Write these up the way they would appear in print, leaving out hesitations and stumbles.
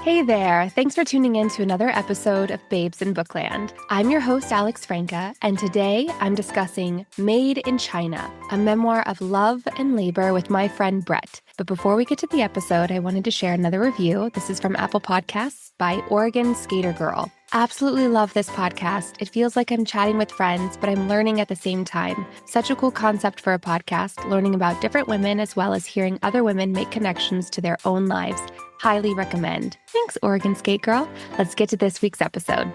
Hey there. Thanks for tuning in to another episode of Babes in Bookland. I'm your host, Alex Franca, and today I'm discussing Made in China, a memoir of love and labor with my friend Brett. But before we get to the episode, I wanted to share another review. This is from Apple Podcasts by Oregon Skater Girl. Absolutely love this podcast. It feels like I'm chatting with friends, but I'm learning at the same time. Such a cool concept for a podcast, learning about different women as well as hearing other women make connections to their own lives. Highly recommend. Thanks, Oregon Skate Girl. Let's get to this week's episode.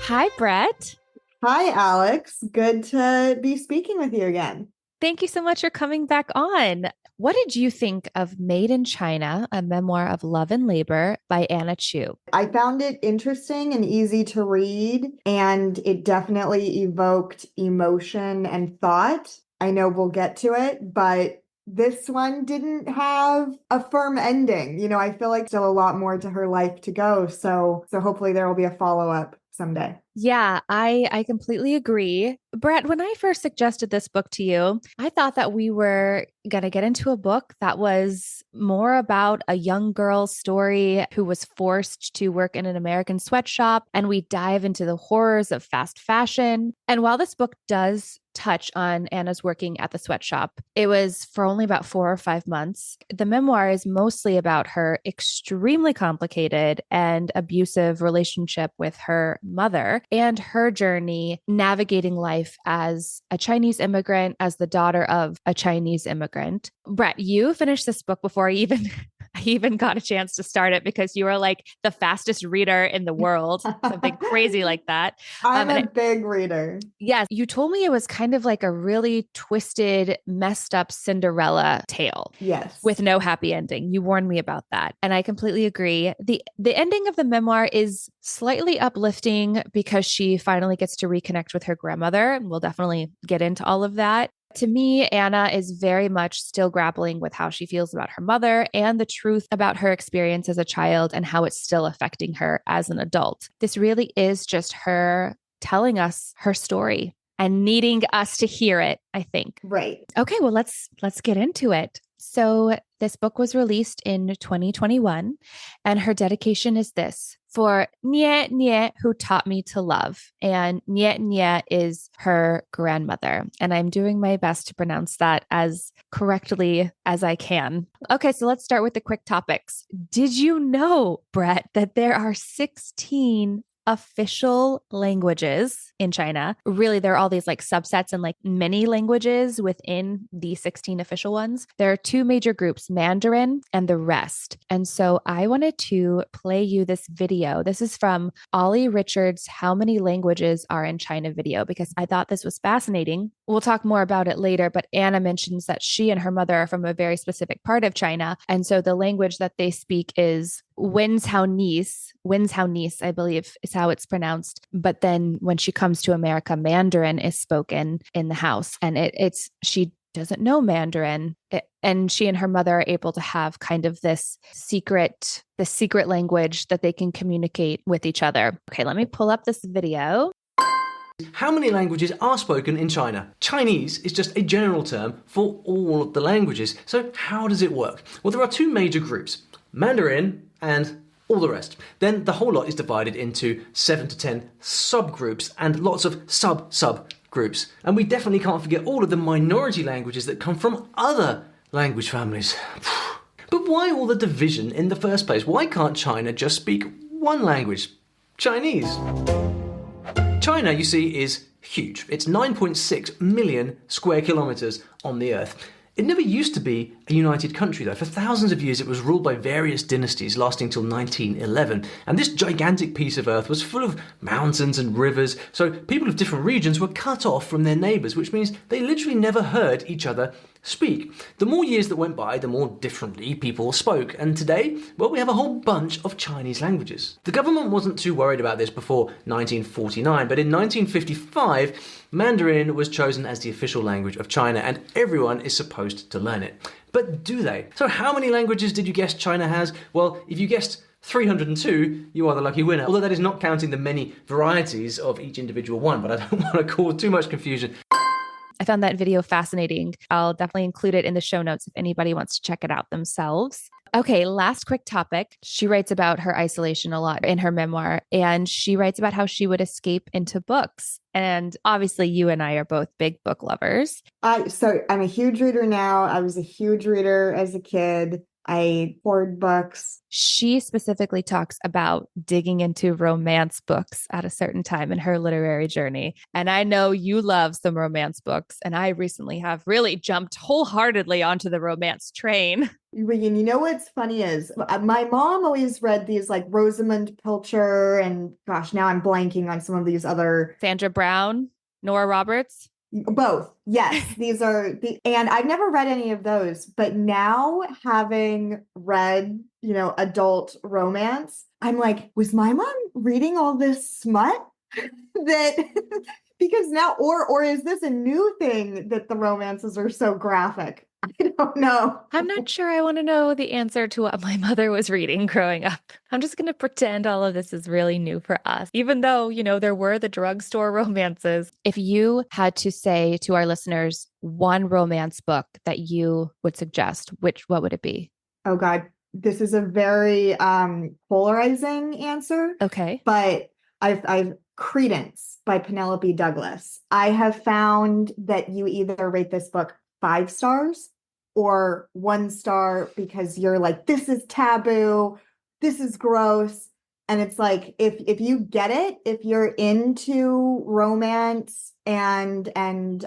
Hi, Brett. Hi, Alex. Good to be speaking with you again. Thank you so much for coming back on. What did you think of Made in China, a memoir of love and labor by Anna Chu? I found it interesting and easy to read, and it definitely evoked emotion and thought. I know we'll get to it, but this one didn't have a firm ending. I feel like still a lot more to her life to go. So hopefully there will be a follow-up someday. Yeah, I completely agree. Brett, when I first suggested this book to you, I thought that we were going to get into a book that was more about a young girl's story who was forced to work in an American sweatshop, and we dive into the horrors of fast fashion. And while this book does touch on Anna's working at the sweatshop, it was for only about 4 or 5 months. The memoir is mostly about her extremely complicated and abusive relationship with her mother and her journey navigating life as a Chinese immigrant, as the daughter of a Chinese immigrant. Brett, you finished this book before I even got a chance to start it because you are like the fastest reader in the world, something crazy like that. I'm a big reader. Yes. You told me it was kind of like a really twisted, messed up Cinderella tale. Yes. With no happy ending. You warned me about that. And I completely agree. The ending of the memoir is slightly uplifting because she finally gets to reconnect with her grandmother. And we'll definitely get into all of that. To me, Anna is very much still grappling with how she feels about her mother and the truth about her experience as a child and how it's still affecting her as an adult. This really is just her telling us her story and needing us to hear it, I think. Right. Okay, well, let's get into it. So this book was released in 2021, and her dedication is this: for Nie Nie, who taught me to love. And Nie Nie is her grandmother. And I'm doing my best to pronounce that as correctly as I can. Okay, so let's start with the quick topics. Did you know, Brett, that there are 16 official languages in China? Really, there are all these like subsets and like mini languages within the 16 official ones. There are 2 major groups, Mandarin and the rest. And so I wanted to play you this video. This is from Ollie Richards' How Many Languages Are in China video, because I thought this was fascinating. We'll talk more about it later, but Anna mentions that she and her mother are from a very specific part of China. And so the language that they speak is Wenzhounese, I believe is how it's pronounced. But then when she comes to America, Mandarin is spoken in the house, and she doesn't know Mandarin. And she and her mother are able to have kind of this secret language that they can communicate with each other. Okay, let me pull up this video. How many languages are spoken in China? Chinese is just a general term for all of the languages. So how does it work? Well, there are 2 major groups: Mandarin and all the rest. Then the whole lot is divided into 7 to 10 subgroups and lots of sub-groups. And we definitely can't forget all of the minority languages that come from other language families. But why all the division in the first place? Why can't China just speak one language? Chinese. China, you see, is huge. It's 9.6 million square kilometers on the Earth. It never used to be a united country, though. For thousands of years, it was ruled by various dynasties, lasting till 1911. And this gigantic piece of Earth was full of mountains and rivers, so people of different regions were cut off from their neighbours, which means they literally never heard each other speak. The more years that went by, the more differently people spoke. And today, well, we have a whole bunch of Chinese languages. The government wasn't too worried about this before 1949, but in 1955, Mandarin was chosen as the official language of China, and everyone is supposed to learn it. But do they? So how many languages did you guess China has? Well, if you guessed 302, you are the lucky winner. Although that is not counting the many varieties of each individual one, but I don't want to cause too much confusion. I found that video fascinating. I'll definitely include it in the show notes if anybody wants to check it out themselves. Okay, last quick topic. She writes about her isolation a lot in her memoir, and she writes about how she would escape into books. And obviously, you and I are both big book lovers. So I'm a huge reader now. I was a huge reader as a kid. I hoard books. She specifically talks about digging into romance books at a certain time in her literary journey. And I know you love some romance books, and I recently have really jumped wholeheartedly onto the romance train. And you know what's funny is my mom always read these like Rosamund Pilcher and gosh, now I'm blanking on some of these other. Sandra Brown, Nora Roberts. Both. Yes. These are and I've never read any of those, but now having read, adult romance, I'm like, was my mom reading all this smut that because now, or is this a new thing that the romances are so graphic? I don't know. I'm not sure I want to know the answer to what my mother was reading growing up. I'm just going to pretend all of this is really new for us, even though, there were the drugstore romances. If you had to say to our listeners one romance book that you would suggest, what would it be? Oh God, this is a very polarizing answer. Okay. But I've Credence by Penelope Douglas. I have found that you either rate this book 5 stars or 1 star because you're like, this is taboo, this is gross. And it's like, if you get it, if you're into romance and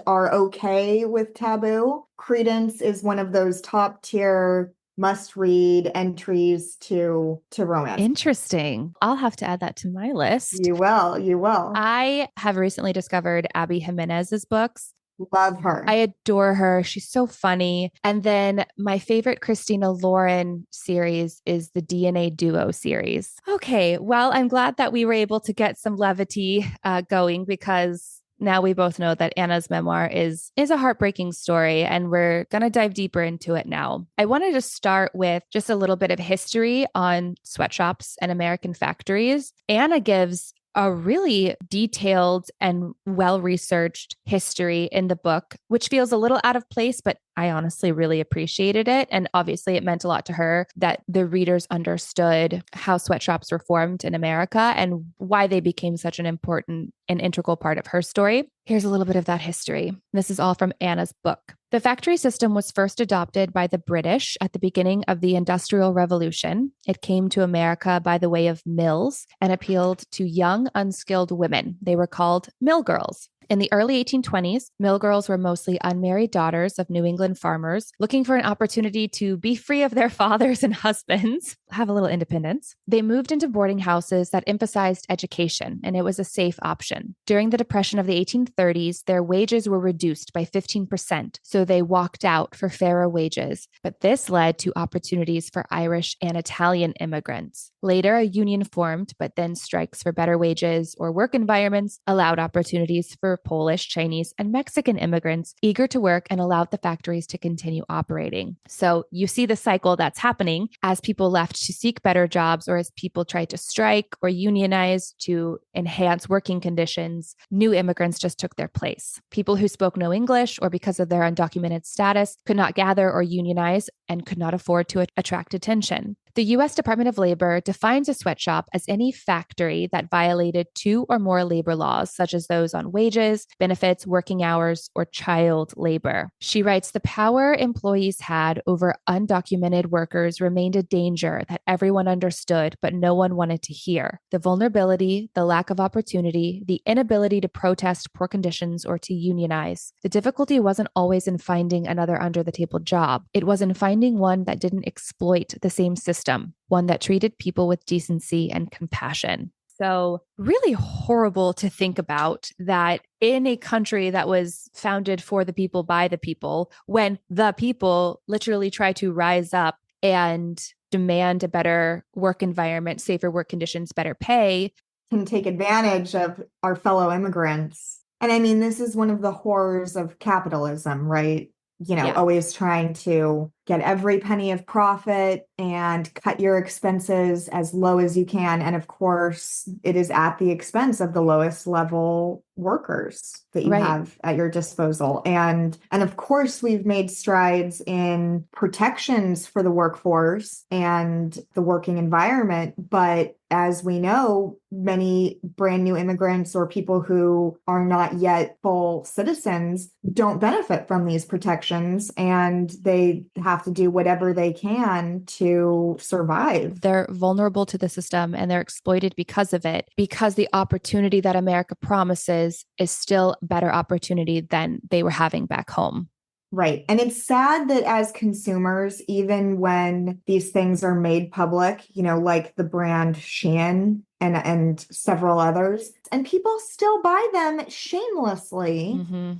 are okay with taboo, Credence is one of those top tier must read entries to romance. Interesting. I'll have to add that to my list. You will. I have recently discovered Abby Jimenez's books. Love her. I adore her. She's so funny. And then my favorite Christina Lauren series is the DNA Duo series. Okay. Well, I'm glad that we were able to get some levity going because now we both know that Anna's memoir is a heartbreaking story, and we're going to dive deeper into it now. I wanted to start with just a little bit of history on sweatshops and American factories. Anna gives a really detailed and well-researched history in the book, which feels a little out of place, but I honestly really appreciated it. And obviously it meant a lot to her that the readers understood how sweatshops were formed in America and why they became such an important and integral part of her story. Here's a little bit of that history. This is all from Anna's book. The factory system was first adopted by the British at the beginning of the Industrial Revolution. It came to America by the way of mills and appealed to young, unskilled women. They were called mill girls. In the early 1820s, mill girls were mostly unmarried daughters of New England farmers looking for an opportunity to be free of their fathers and husbands, have a little independence. They moved into boarding houses that emphasized education, and it was a safe option. During the Depression of the 1830s, their wages were reduced by 15%, so they walked out for fairer wages. But this led to opportunities for Irish and Italian immigrants. Later, a union formed, but then strikes for better wages or work environments allowed opportunities for Polish, Chinese, and Mexican immigrants eager to work and allowed the factories to continue operating. So you see the cycle that's happening as people left to seek better jobs or as people tried to strike or unionize to enhance working conditions. New immigrants just took their place. People who spoke no English or because of their undocumented status could not gather or unionize and could not afford to attract attention. The U.S. Department of Labor defines a sweatshop as any factory that violated 2 or more labor laws, such as those on wages, benefits, working hours, or child labor. She writes, the power employees had over undocumented workers remained a danger that everyone understood, but no one wanted to hear. The vulnerability, the lack of opportunity, the inability to protest poor conditions or to unionize. The difficulty wasn't always in finding another under-the-table job. It was in finding one that didn't exploit the same system, one that treated people with decency and compassion. So really horrible to think about that in a country that was founded for the people, by the people, when the people literally try to rise up and demand a better work environment, safer work conditions, better pay, can take advantage of our fellow immigrants. And I mean, this is one of the horrors of capitalism, right? Yeah. Always trying to get every penny of profit and cut your expenses as low as you can. And of course, it is at the expense of the lowest level workers that you Right. have at your disposal. And of course, we've made strides in protections for the workforce and the working environment. But as we know, many brand new immigrants or people who are not yet full citizens don't benefit from these protections, and they have to do whatever they can to survive. They're vulnerable to the system and they're exploited because of it, because the opportunity that America promises is still a better opportunity than they were having back home. Right. And it's sad that as consumers, even when these things are made public, like the brand Shein and several others, and people still buy them shamelessly. Mm-hmm.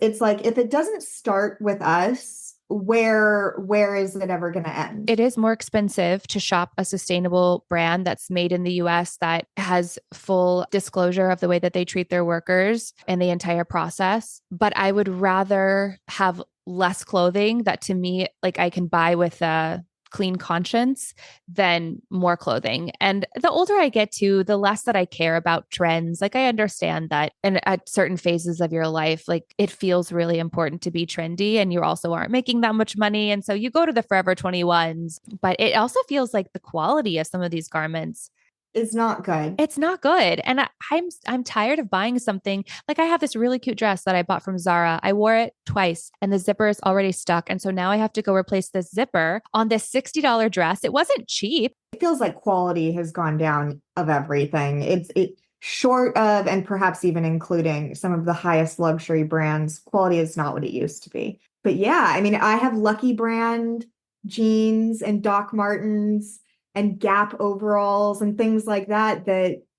It's like, if it doesn't start with us, where is it ever going to end? It is more expensive to shop a sustainable brand that's made in the US that has full disclosure of the way that they treat their workers and the entire process. But I would rather have less clothing that, to me, like, I can buy with a clean conscience than more clothing. And the older I get to, the less that I care about trends. Like, I understand that, and at certain phases of your life, like, it feels really important to be trendy and you also aren't making that much money. And so you go to the Forever 21s, but it also feels like the quality of some of these garments is not good. It's not good. And I'm tired of buying something. Like, I have this really cute dress that I bought from Zara. I wore it twice and the zipper is already stuck. And so now I have to go replace the zipper on this $60 dress. It wasn't cheap. It feels like quality has gone down of everything. It short of, and perhaps even including some of the highest luxury brands, quality is not what it used to be. But yeah, I mean, I have Lucky Brand jeans and Doc Martens and Gap overalls and things like that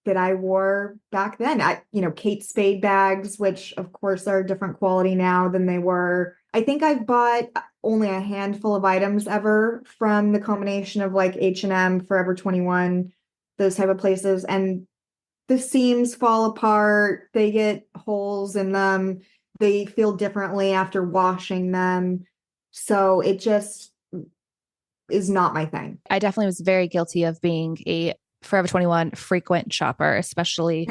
I wore back then. Kate Spade bags, which of course are a different quality now than they were. I think I've bought only a handful of items ever from the combination of like H&M, Forever 21, those type of places. And the seams fall apart. They get holes in them. They feel differently after washing them. So it just is not my thing. I definitely was very guilty of being a Forever 21 frequent shopper, especially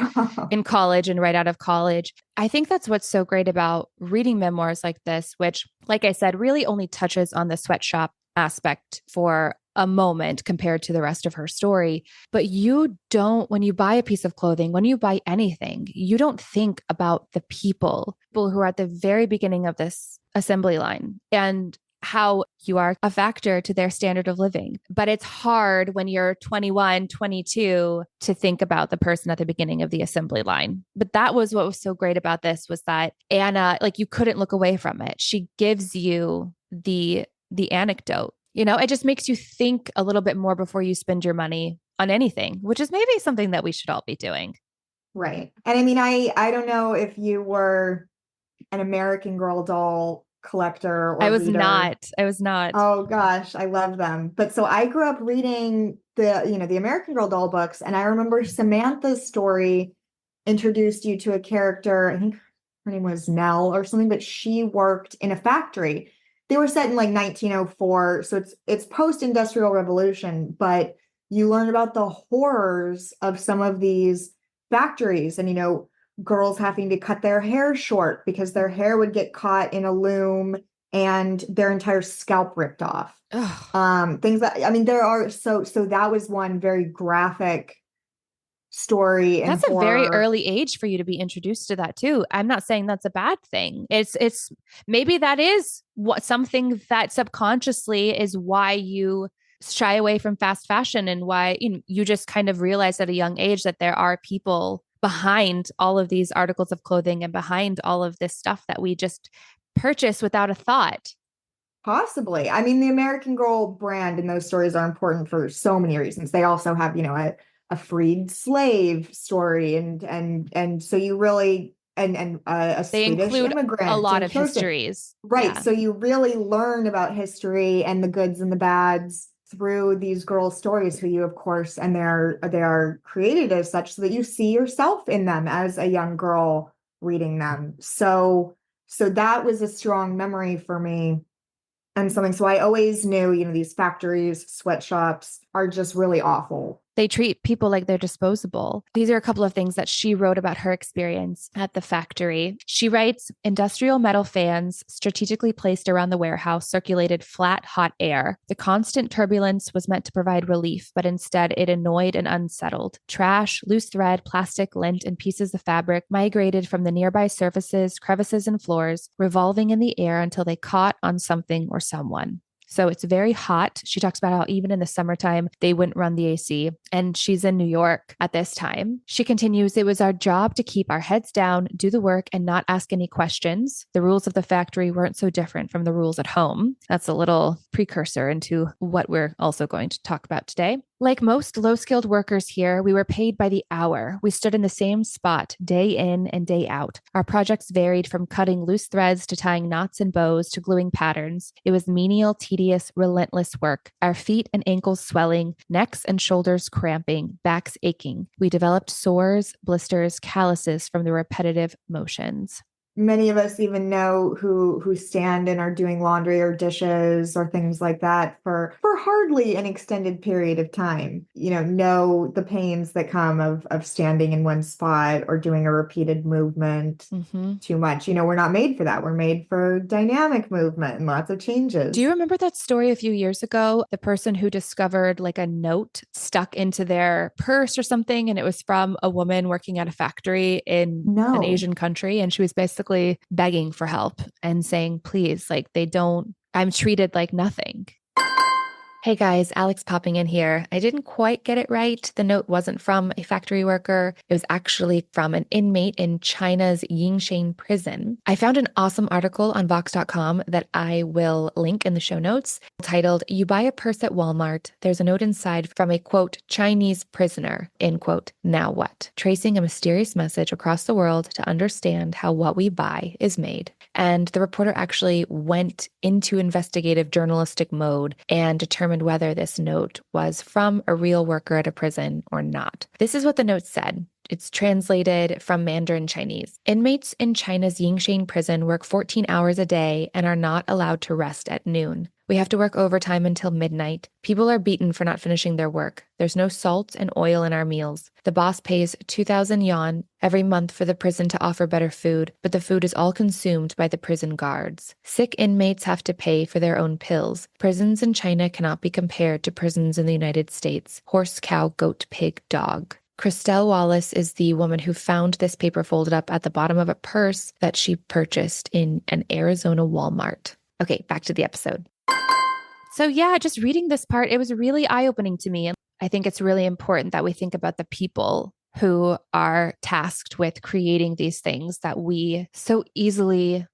in college and right out of college. I think that's what's so great about reading memoirs like this, which, like I said, really only touches on the sweatshop aspect for a moment compared to the rest of her story. But when you buy a piece of clothing, when you buy anything, you don't think about the people who are at the very beginning of this assembly line and how you are a factor to their standard of living. But it's hard when you're 21, 22 to think about the person at the beginning of the assembly line. But that was what was so great about this, was that Anna, like, you couldn't look away from it. She gives you the anecdote. It just makes you think a little bit more before you spend your money on anything, which is maybe something that we should all be doing. Right. And I mean, I don't know if you were an American Girl doll collector or I was reader. I was not. Oh gosh, I love them. But so I grew up reading the American Girl doll books, and I remember Samantha's story introduced you to a character. I think her name was Nell or something, but she worked in a factory. They were set in like 1904, so it's post-industrial revolution, but you learn about the horrors of some of these factories, and girls having to cut their hair short because their hair would get caught in a loom and their entire scalp ripped off. Things that, I mean, there are, so that was one very graphic story. That's a very early age for you to be introduced to that too. I'm not saying that's a bad thing. It's maybe that is something that subconsciously is why you shy away from fast fashion, and why you just kind of realize at a young age that there are people behind all of these articles of clothing and behind all of this stuff that we just purchase without a thought. Possibly. I mean, the American Girl brand and those stories are important for so many reasons. They also have, a freed slave story, and so you really and a They Swedish include immigrant, a lot of histories. Right. Yeah. So you really learn about history and the goods and the bads through these girls' stories, who you, of course, and they are created as such so that you see yourself in them as a young girl reading them. So that was a strong memory for me and something. So I always knew, these factories, sweatshops are just really awful. They treat people like they're disposable. These are a couple of things that she wrote about her experience at the factory. She writes, industrial metal fans strategically placed around the warehouse circulated flat, hot air. The constant turbulence was meant to provide relief, but instead it annoyed and unsettled. Trash, loose thread, plastic, lint, and pieces of fabric migrated from the nearby surfaces, crevices, and floors, revolving in the air until they caught on something or someone. So it's very hot. She talks about how even in the summertime, they wouldn't run the AC. And she's in New York at this time. She continues, it was our job to keep our heads down, do the work, and not ask any questions. The rules of the factory weren't so different from the rules at home. That's a little precursor into what we're also going to talk about today. Like most low-skilled workers here, we were paid by the hour. We stood in the same spot day in and day out. Our projects varied from cutting loose threads to tying knots and bows to gluing patterns. It was menial, tedious, relentless work. Our feet and ankles swelling, necks and shoulders cramping, backs aching. We developed sores, blisters, calluses from the repetitive motions. Many of us even know who stand and are doing laundry or dishes or things like that for hardly an extended period of time. Know the pains that come of standing in one spot or doing a repeated movement too much. We're not made for that. We're made for dynamic movement and lots of changes. Do you remember that story a few years ago? The person who discovered like a note stuck into their purse or something, and it was from a woman working at a factory in an Asian country. And she was basically begging for help and saying, please, I'm treated like nothing. Hey guys, Alex popping in here. I didn't quite get it right. The note wasn't from a factory worker. It was actually from an inmate in China's Yingshan prison. I found an awesome article on Vox.com that I will link in the show notes titled, You Buy a Purse at Walmart. There's a note inside from a, quote, Chinese prisoner, end quote, now what? Tracing a mysterious message across the world to understand how what we buy is made. And the reporter actually went into investigative journalistic mode and determined whether this note was from a real worker at a prison or not. This is what the note said. It's translated from Mandarin Chinese. Inmates in China's Yingshan prison work 14 hours a day and are not allowed to rest at noon. We have to work overtime until midnight. People are beaten for not finishing their work. There's no salt and oil in our meals. The boss pays 2,000 yuan every month for the prison to offer better food, but the food is all consumed by the prison guards. Sick inmates have to pay for their own pills. Prisons in China cannot be compared to prisons in the United States. Horse, cow, goat, pig, dog. Christelle Wallace is the woman who found this paper folded up at the bottom of a purse that she purchased in an Arizona Walmart. Okay, back to the episode. So yeah, just reading this part, it was really eye-opening to me. I think it's really important that we think about the people who are tasked with creating these things that we so easily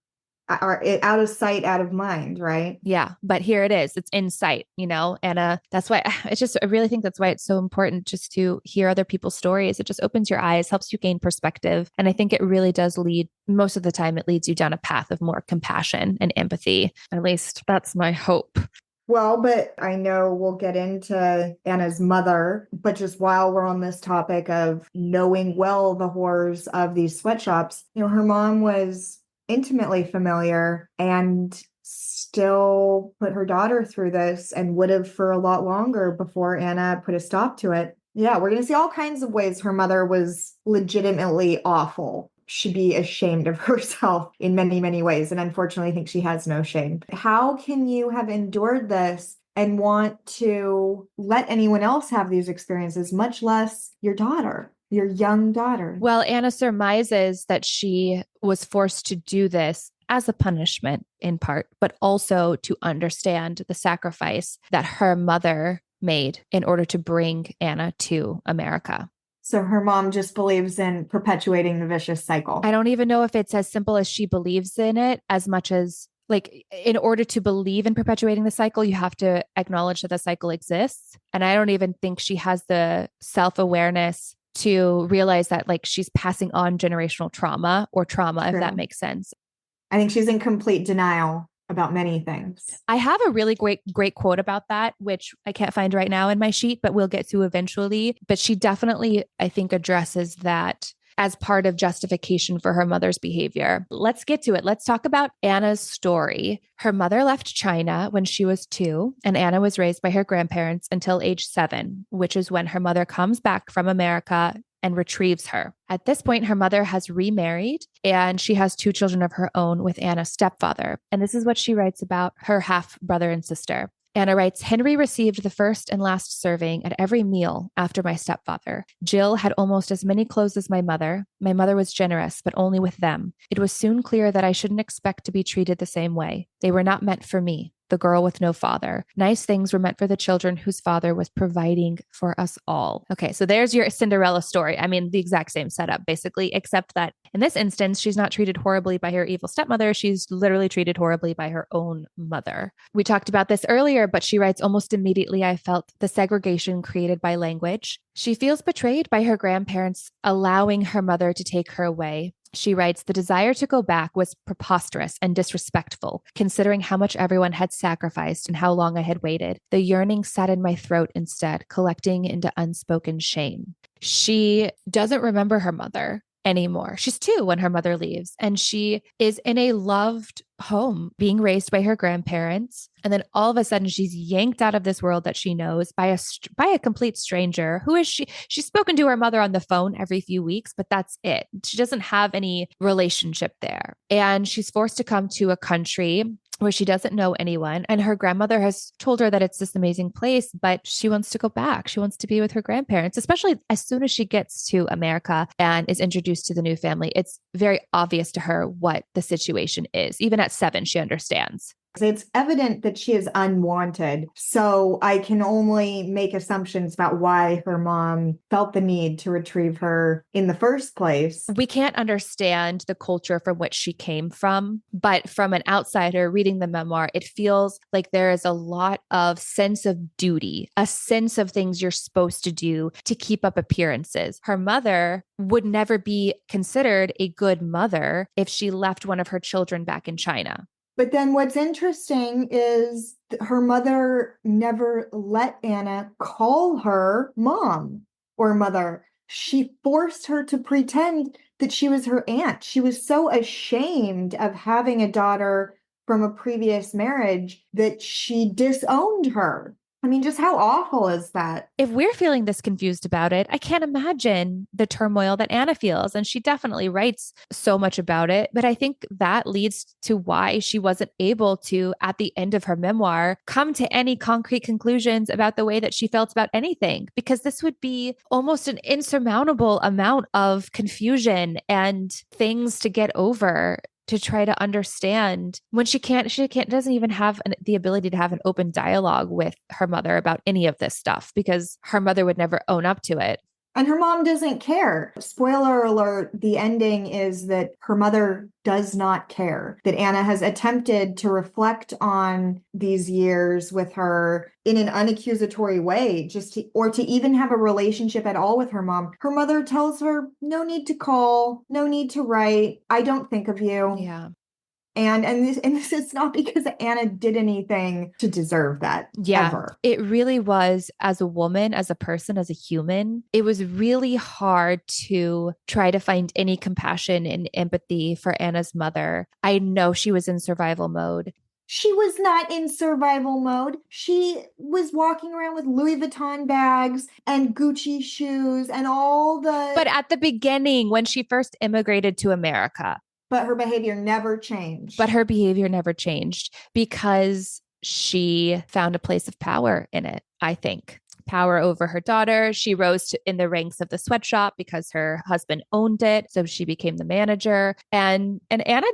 are out of sight, out of mind, right? Yeah. But here it is. It's in sight, and that's why I really think that's why it's so important just to hear other people's stories. It just opens your eyes, helps you gain perspective. And I think it really does lead, most of the time, it leads you down a path of more compassion and empathy. At least that's my hope. Well, but I know we'll get into Anna's mother, but just while we're on this topic of knowing well the horrors of these sweatshops, her mom was intimately familiar and still put her daughter through this and would have for a lot longer before Anna put a stop to it. Yeah, we're going to see all kinds of ways her mother was legitimately awful. Should be ashamed of herself in many, many ways. And unfortunately, I think she has no shame. How can you have endured this and want to let anyone else have these experiences, much less your daughter, your young daughter? Well, Anna surmises that she was forced to do this as a punishment in part, but also to understand the sacrifice that her mother made in order to bring Anna to America. So her mom just believes in perpetuating the vicious cycle. I don't even know if it's as simple as she believes in it as much as, like, in order to believe in perpetuating the cycle, you have to acknowledge that the cycle exists. And I don't even think she has the self-awareness to realize that, like, she's passing on generational trauma, True. if that makes sense. I think she's in complete denial about many things. I have a really great quote about that, which I can't find right now in my sheet, but we'll get to eventually. But she definitely, I think, addresses that as part of justification for her mother's behavior. Let's get to it. Let's talk about Anna's story. Her mother left China when she was 2, and Anna was raised by her grandparents until age 7, which is when her mother comes back from America and retrieves her. At this point, her mother has remarried and she has 2 children of her own with Anna's stepfather. And this is what she writes about her half brother and sister. Anna writes, Henry received the first and last serving at every meal after my stepfather. Jill had almost as many clothes as my mother. My mother was generous, but only with them. It was soon clear that I shouldn't expect to be treated the same way. They were not meant for me, the girl with no father. Nice things were meant for the children whose father was providing for us all. Okay, so there's your Cinderella story. I mean, the exact same setup, basically, except that in this instance, she's not treated horribly by her evil stepmother. She's literally treated horribly by her own mother. We talked about this earlier, but she writes, almost immediately, I felt the segregation created by language. She feels betrayed by her grandparents allowing her mother to take her away. She writes, the desire to go back was preposterous and disrespectful, considering how much everyone had sacrificed and how long I had waited. The yearning sat in my throat instead, collecting into unspoken shame. She doesn't remember her mother anymore. She's 2 when her mother leaves, and she is in a loved home being raised by her grandparents. And then all of a sudden she's yanked out of this world that she knows by a complete stranger. Who is she? She's spoken to her mother on the phone every few weeks, but that's it. She doesn't have any relationship there. And she's forced to come to a country where she doesn't know anyone. And her grandmother has told her that it's this amazing place, but she wants to go back. She wants to be with her grandparents, especially as soon as she gets to America and is introduced to the new family. It's very obvious to her what the situation is. Even at 7, she understands. It's evident that she is unwanted. So I can only make assumptions about why her mom felt the need to retrieve her in the first place. We can't understand the culture from which she came from, but from an outsider reading the memoir, it feels like there is a lot of sense of duty, a sense of things you're supposed to do to keep up appearances. Her mother would never be considered a good mother if she left one of her children back in China. But then what's interesting is her mother never let Anna call her mom or mother. She forced her to pretend that she was her aunt. She was so ashamed of having a daughter from a previous marriage that she disowned her. I mean, just how awful is that? If we're feeling this confused about it, I can't imagine the turmoil that Anna feels. And she definitely writes so much about it. But I think that leads to why she wasn't able to, at the end of her memoir, come to any concrete conclusions about the way that she felt about anything, because this would be almost an insurmountable amount of confusion and things to get over, to try to understand when she doesn't even have the ability to have an open dialogue with her mother about any of this stuff, because her mother would never own up to it. And her mom doesn't care. Spoiler alert, the ending is that her mother does not care. That Anna has attempted to reflect on these years with her in an unaccusatory way, or to even have a relationship at all with her mom. Her mother tells her, no need to call, no need to write. I don't think of you. Yeah. And this is not because Anna did anything to deserve that. Yeah, ever. It really was, as a woman, as a person, as a human, it was really hard to try to find any compassion and empathy for Anna's mother. I know she was in survival mode. She was not in survival mode. She was walking around with Louis Vuitton bags and Gucci shoes and all the... But at the beginning, when she first immigrated to America. But her behavior never changed. Because she found a place of power in it, I think. Power over her daughter. She rose in the ranks of the sweatshop because her husband owned it. So she became the manager. And Anna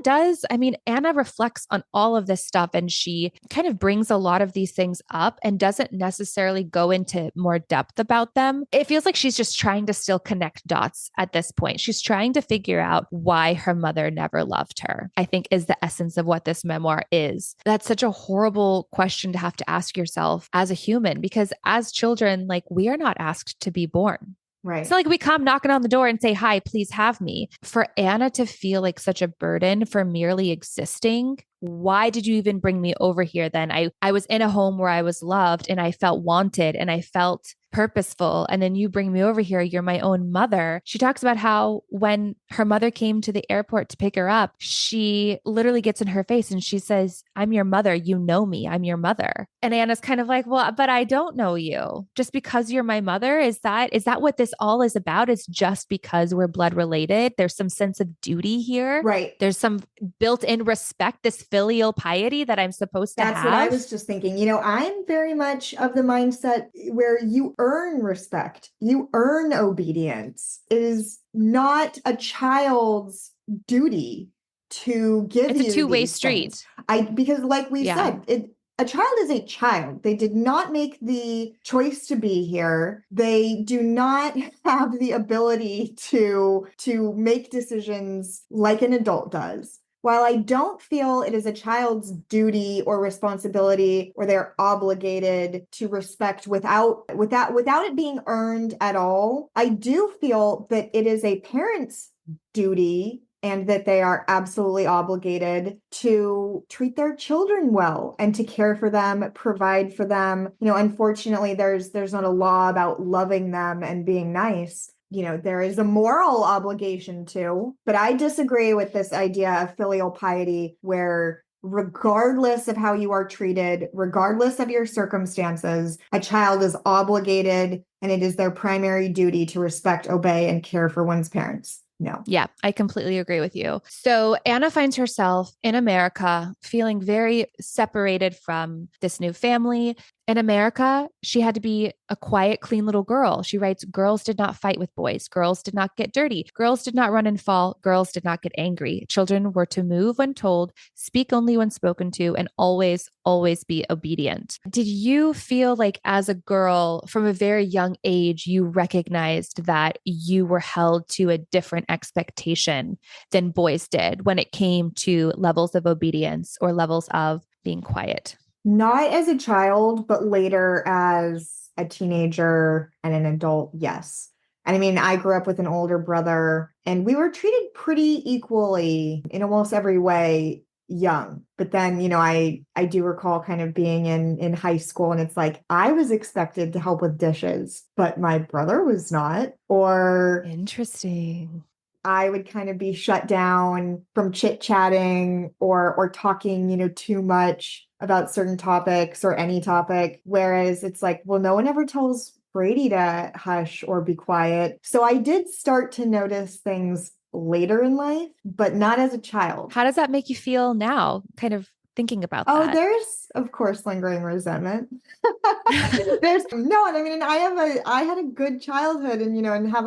Anna reflects on all of this stuff, and she kind of brings a lot of these things up and doesn't necessarily go into more depth about them. It feels like she's just trying to still connect dots at this point. She's trying to figure out why her mother never loved her, I think, is the essence of what this memoir is. That's such a horrible question to have to ask yourself as a human, because as children, like, we are not asked to be born. Right. It's not like we come knocking on the door and say, hi, please have me. For Anna to feel like such a burden for merely existing, why did you even bring me over here then? I was in a home where I was loved and I felt wanted and I felt purposeful. And then you bring me over here. You're my own mother. She talks about how when her mother came to the airport to pick her up, she literally gets in her face and she says, I'm your mother. You know me. I'm your mother. And Anna's kind of like, well, but I don't know you. Just because you're my mother, is that what this all is about? It's just because we're blood related. There's some sense of duty here. Right. There's some built-in respect, this filial piety that I'm supposed to That's have. what I was just thinking. I'm very much of the mindset where you earn respect, you earn obedience. It is not a child's duty to give It's you a two-way these street. things. Because like we said, a child is a child. They did not make the choice to be here. They do not have the ability to make decisions like an adult does. While I don't feel it is a child's duty or responsibility or they're obligated to respect without it being earned at all, I do feel that it is a parent's duty and that they are absolutely obligated to treat their children well and to care for them, provide for them. Unfortunately, there's not a law about loving them and being nice. There is a moral obligation to, but I disagree with this idea of filial piety where regardless of how you are treated, regardless of your circumstances, a child is obligated and it is their primary duty to respect, obey, and care for one's parents. No. Yeah, I completely agree with you. So Anna finds herself in America feeling very separated from this new family. In America, she had to be a quiet, clean little girl. She writes, girls did not fight with boys. Girls did not get dirty. Girls did not run and fall. Girls did not get angry. Children were to move when told, speak only when spoken to, and always, always be obedient. Did you feel like as a girl from a very young age, you recognized that you were held to a different expectation than boys did when it came to levels of obedience or levels of being quiet? Not as a child, but later as a teenager and an adult, yes. And I mean, I grew up with an older brother and we were treated pretty equally in almost every way young. But then, I do recall kind of being in high school and it's like, I was expected to help with dishes, but my brother was not. Or Interesting. I would kind of be shut down from chit-chatting or talking, too much about certain topics or any topic. Whereas it's like, well, no one ever tells Brady to hush or be quiet. So I did start to notice things later in life, but not as a child. How does that make you feel now? Kind of thinking about that. There's of course lingering resentment. And I had a good childhood and have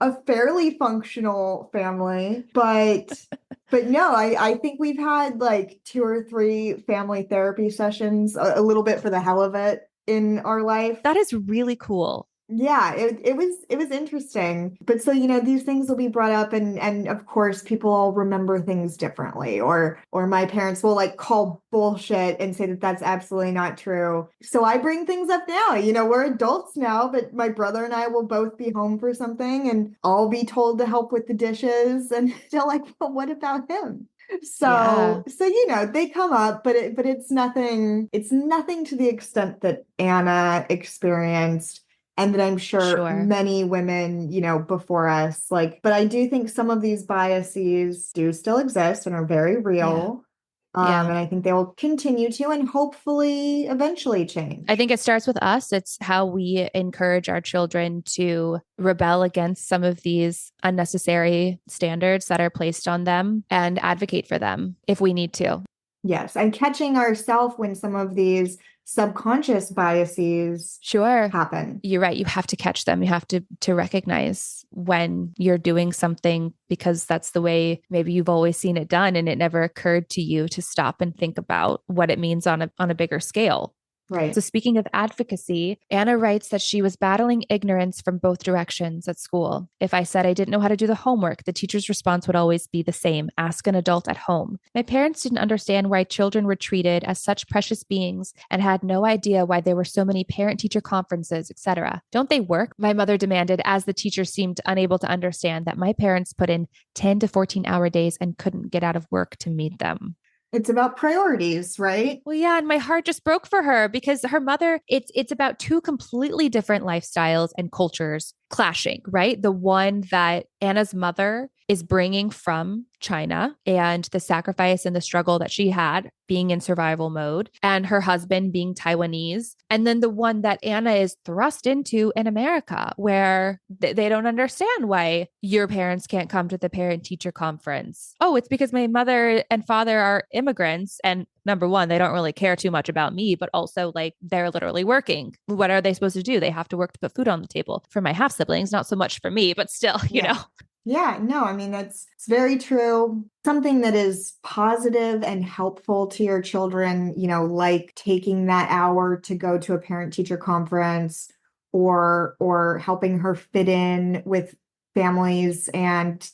a fairly functional family, but no, I think we've had like 2 or 3 family therapy sessions, a little bit for the hell of it in our life. That is really cool. Yeah, it was interesting. But so, these things will be brought up and of course people all remember things differently or my parents will like call bullshit and say that that's absolutely not true. So I bring things up now. We're adults now, but my brother and I will both be home for something and I'll be told to help with the dishes and they're like, well, what about him? So they come up, but it's nothing to the extent that Anna experienced. And that I'm sure many women, before us, but I do think some of these biases do still exist and are very real. And I think they will continue to and hopefully eventually change. I think it starts with us. It's how we encourage our children to rebel against some of these unnecessary standards that are placed on them and advocate for them if we need to. Yes. And catching ourselves when some of these subconscious biases happen. You're right. You have to catch them. You have to recognize when you're doing something because that's the way maybe you've always seen it done and it never occurred to you to stop and think about what it means on a bigger scale. Right. So speaking of advocacy, Anna writes that she was battling ignorance from both directions at school. If I said I didn't know how to do the homework, the teacher's response would always be the same: ask an adult at home. My parents didn't understand why children were treated as such precious beings and had no idea why there were so many parent-teacher conferences, etc. Don't they work? My mother demanded, as the teacher seemed unable to understand that my parents put in 10 to 14-hour days and couldn't get out of work to meet them. It's about priorities, right? Well, yeah, and my heart just broke for her because her mother, it's about two completely different lifestyles and cultures clashing, right? The one that Anna's mother is bringing from China and the sacrifice and the struggle that she had being in survival mode, and her husband being Taiwanese. And then the one that Anna is thrust into in America, where they don't understand why your parents can't come to the parent teacher conference. Oh, it's because my mother and father are immigrants. And number one, they don't really care too much about me, but also like they're literally working. What are they supposed to do? They have to work to put food on the table for my half siblings, not so much for me, but still, you know. Yeah, no, I mean, it's very true. Something that is positive and helpful to your children, like taking that hour to go to a parent teacher conference or helping her fit in with families and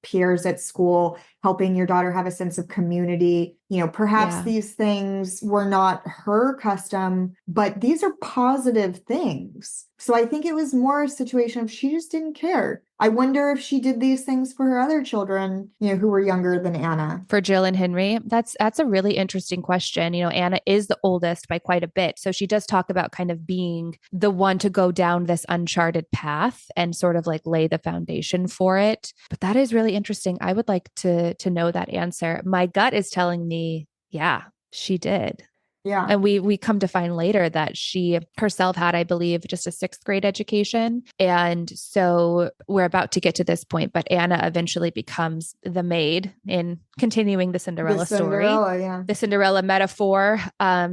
peers at school, helping your daughter have a sense of community. Perhaps these things were not her custom, but these are positive things. So I think it was more a situation of she just didn't care. I wonder if she did these things for her other children, who were younger than Anna. For Jill and Henry, that's a really interesting question. Anna is the oldest by quite a bit. So she does talk about kind of being the one to go down this uncharted path and sort of like lay the foundation for it. But that is really interesting. I would like to know that answer. My gut is telling me, yeah, she did. Yeah. And we come to find later that she herself had, I believe, just a sixth grade education. And so we're about to get to this point, but Anna eventually becomes the maid in continuing the Cinderella story. Yeah. The Cinderella metaphor.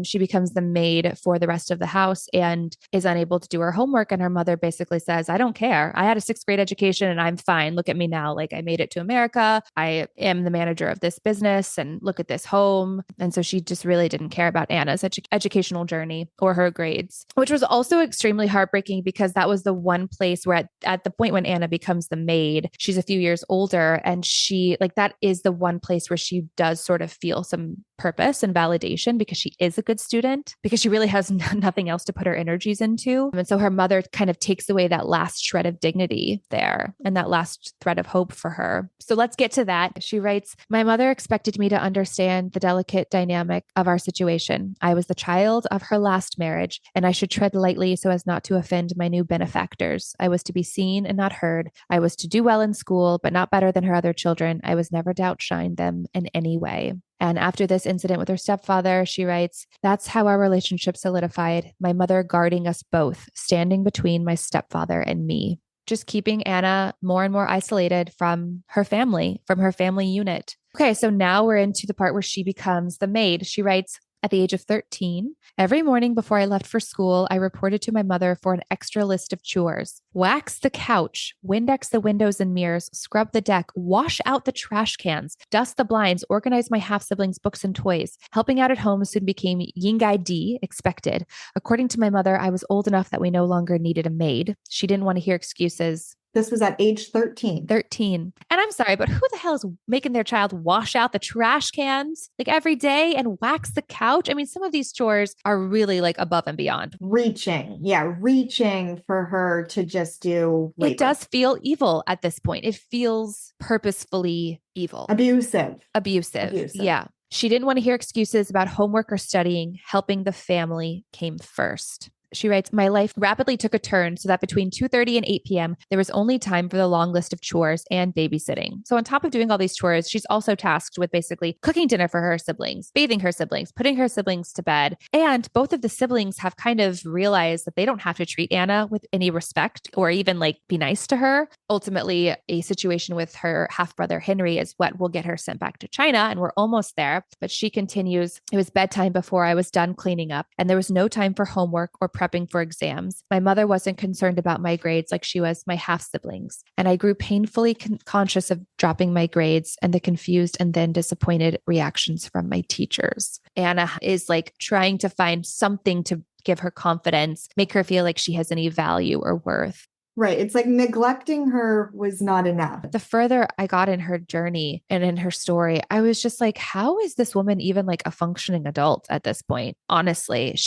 She becomes the maid for the rest of the house and is unable to do her homework. And her mother basically says, I don't care. I had a sixth grade education and I'm fine. Look at me now. Like I made it to America. I am the manager of this business and look at this home. And so she just really didn't care about Anna's educational journey or her grades, which was also extremely heartbreaking because that was the one place where at the point when Anna becomes the maid, she's a few years older and she like that is the one place where she does sort of feel some purpose and validation because she is a good student, because she really has nothing else to put her energies into. And so her mother kind of takes away that last shred of dignity there and that last thread of hope for her. So let's get to that. She writes, my mother expected me to understand the delicate dynamic of our situation. I was the child of her last marriage, and I should tread lightly so as not to offend my new benefactors. I was to be seen and not heard. I was to do well in school, but not better than her other children. I was never to outshine them in any way. And after this incident with her stepfather, she writes, that's how our relationship solidified, my mother guarding us both, standing between my stepfather and me, just keeping Anna more and more isolated from her family unit. Okay, so now we're into the part where she becomes the maid. She writes, at the age of 13, every morning before I left for school, I reported to my mother for an extra list of chores. Wax the couch, Windex the windows and mirrors, scrub the deck, wash out the trash cans, dust the blinds, organize my half-siblings' books and toys. Helping out at home soon became Yingai Di, expected. According to my mother, I was old enough that we no longer needed a maid. She didn't want to hear excuses. This was at age 13. 13. And I'm sorry, but who the hell is making their child wash out the trash cans like every day and wax the couch? I mean, some of these chores are really like above and beyond. Reaching for her to just do labor. It does feel evil at this point. It feels purposefully evil. Abusive. Yeah. She didn't want to hear excuses about homework or studying. Helping the family came first. She writes, my life rapidly took a turn so that between 2:30 and 8 p.m., there was only time for the long list of chores and babysitting. So on top of doing all these chores, she's also tasked with basically cooking dinner for her siblings, bathing her siblings, putting her siblings to bed. And both of the siblings have kind of realized that they don't have to treat Anna with any respect or even like be nice to her. Ultimately, a situation with her half brother Henry is what will get her sent back to China. And we're almost there. But she continues, it was bedtime before I was done cleaning up, and there was no time for homework or prepping for exams. My mother wasn't concerned about my grades like she was my half siblings. And I grew painfully conscious of dropping my grades and the confused and then disappointed reactions from my teachers. Anna is like trying to find something to give her confidence, make her feel like she has any value or worth. Right. It's like neglecting her was not enough. The further I got in her journey and in her story, I was just like, how is this woman even like a functioning adult at this point? Honestly,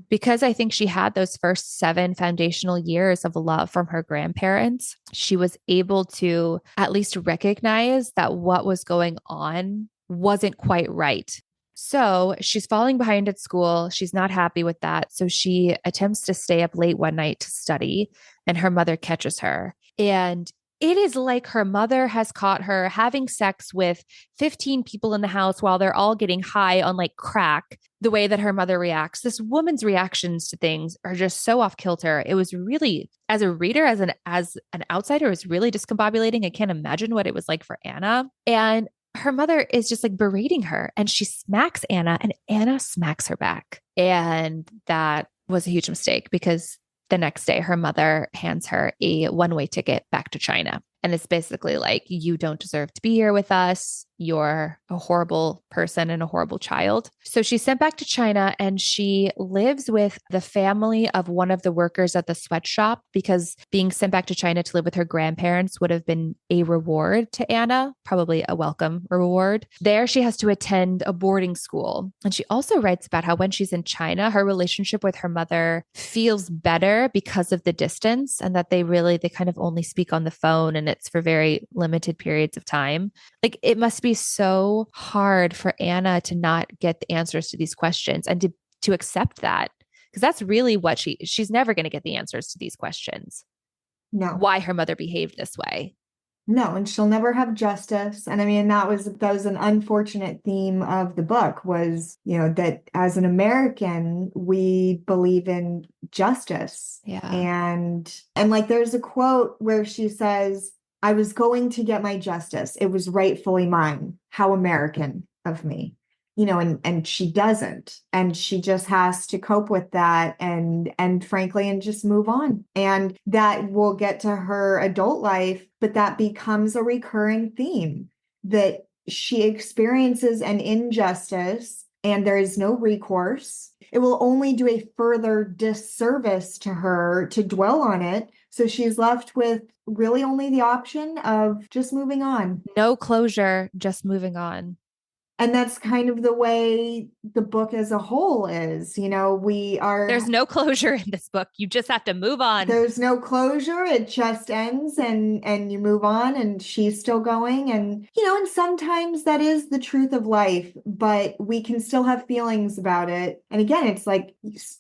because I think she had those first 7 foundational years of love from her grandparents, she was able to at least recognize that what was going on wasn't quite right. So she's falling behind at school. She's not happy with that. So she attempts to stay up late one night to study, and her mother catches her. And it is like her mother has caught her having sex with 15 people in the house while they're all getting high on like crack. The way that her mother reacts, this woman's reactions to things are just so off kilter. It was really, as a reader, as an outsider, it was really discombobulating. I can't imagine what it was like for Anna. And her mother is just like berating her, and she smacks Anna, and Anna smacks her back. And that was a huge mistake, because the next day her mother hands her a one-way ticket back to China. And it's basically like, you don't deserve to be here with us. You're a horrible person and a horrible child. So she's sent back to China, and she lives with the family of one of the workers at the sweatshop, because being sent back to China to live with her grandparents would have been a reward to Anna, probably a welcome reward. There she has to attend a boarding school. And she also writes about how when she's in China, her relationship with her mother feels better because of the distance, and that they kind of only speak on the phone, and it's for very limited periods of time. Like, it must be so hard for Anna to not get the answers to these questions, and to accept that, because that's really what she's never going to get the answers to these questions. No. Why her mother behaved this way. No, and she'll never have justice. And I mean, that was an unfortunate theme of the book, was, that as an American, we believe in justice. Yeah. And like, there's a quote where she says, "I was going to get my justice. It was rightfully mine. How American of me." And she doesn't, and she just has to cope with that and frankly, and just move on. And that will get to her adult life, but that becomes a recurring theme, that she experiences an injustice and there is no recourse. It will only do a further disservice to her to dwell on it. So she's left with really only the option of just moving on. No closure, just moving on. And that's kind of the way the book as a whole is. There's no closure in this book. You just have to move on. There's no closure. It just ends, and you move on, and she's still going. And sometimes that is the truth of life, but we can still have feelings about it. And again, it's like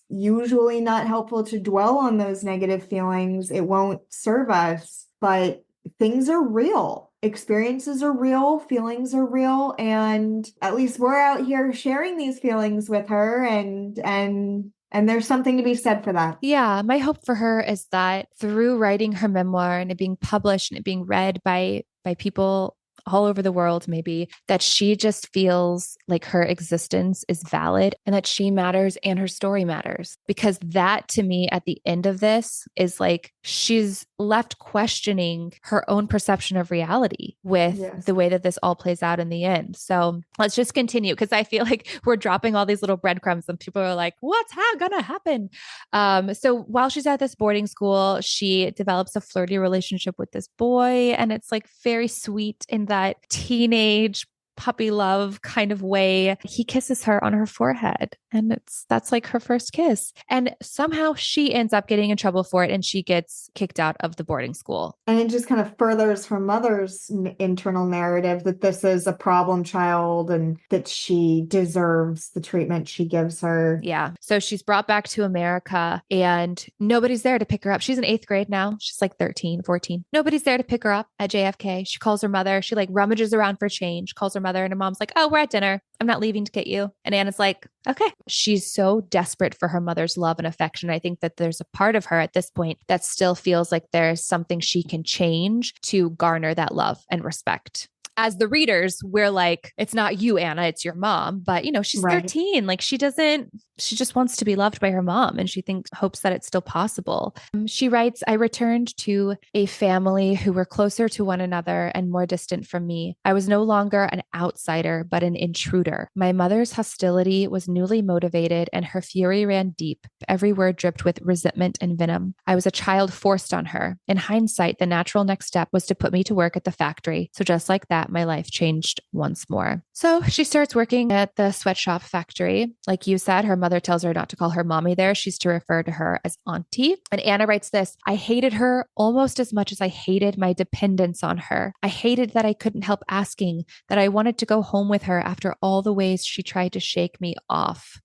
usually not helpful to dwell on those negative feelings. It won't serve us, but things are real. Experiences are real, feelings are real, and at least we're out here sharing these feelings with her, and there's something to be said for that. Yeah, my hope for her is that through writing her memoir and it being published and it being read by people all over the world, maybe, that she just feels like her existence is valid and that she matters and her story matters. Because that, to me, at the end of this is like, she's left questioning her own perception of reality with the way that this all plays out in the end. So let's just continue, because I feel like we're dropping all these little breadcrumbs and people are like, what's gonna happen? So while she's at this boarding school, she develops a flirty relationship with this boy, and it's like very sweet in that teenage puppy love kind of way. He kisses her on her forehead, and that's like her first kiss. And somehow she ends up getting in trouble for it, and she gets kicked out of the boarding school. And it just kind of furthers her mother's internal narrative that this is a problem child and that she deserves the treatment she gives her. Yeah. So she's brought back to America, and nobody's there to pick her up. She's in 8th grade now. She's like 13, 14. Nobody's there to pick her up at JFK. She calls her mother. She like rummages around for change, calls her mother, and her mom's like, "Oh, we're at dinner. I'm not leaving to get you." And Anna's like, "Okay." She's so desperate for her mother's love and affection. I think that there's a part of her at this point that still feels like there's something she can change to garner that love and respect. As the readers, we're like, it's not you, Anna, it's your mom. But, she's 13. Like, she just wants to be loved by her mom, and she hopes that it's still possible. She writes, "I returned to a family who were closer to one another and more distant from me. I was no longer an outsider, but an intruder. My mother's hostility was newly motivated, and her fury ran deep. Every word dripped with resentment and venom. I was a child forced on her. In hindsight, the natural next step was to put me to work at the factory. So just like that, my life changed once more." So she starts working at the sweatshop factory. Like you said, her mother mother tells her not to call her mommy there. She's to refer to her as auntie. And Anna writes this: I hated her almost as much as I hated my dependence on her. I hated that I couldn't help asking, that I wanted to go home with her after all the ways she tried to shake me off.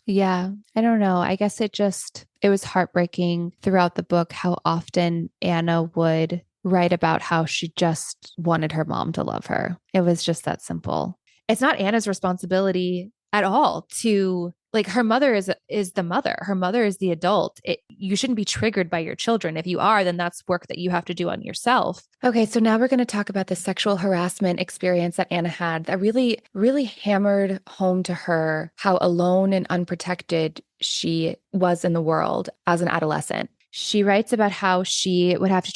Yeah, I don't know. I guess it was heartbreaking throughout the book how often Anna would write about how she just wanted her mom to love her. It was just that simple. It's not Anna's responsibility at all to, like, her mother is the mother. Her mother is the adult. You shouldn't be triggered by your children. If you are, then that's work that you have to do on yourself. Okay, so now we're going to talk about the sexual harassment experience that Anna had that really, really hammered home to her how alone and unprotected she was in the world as an adolescent. She writes about how she would have to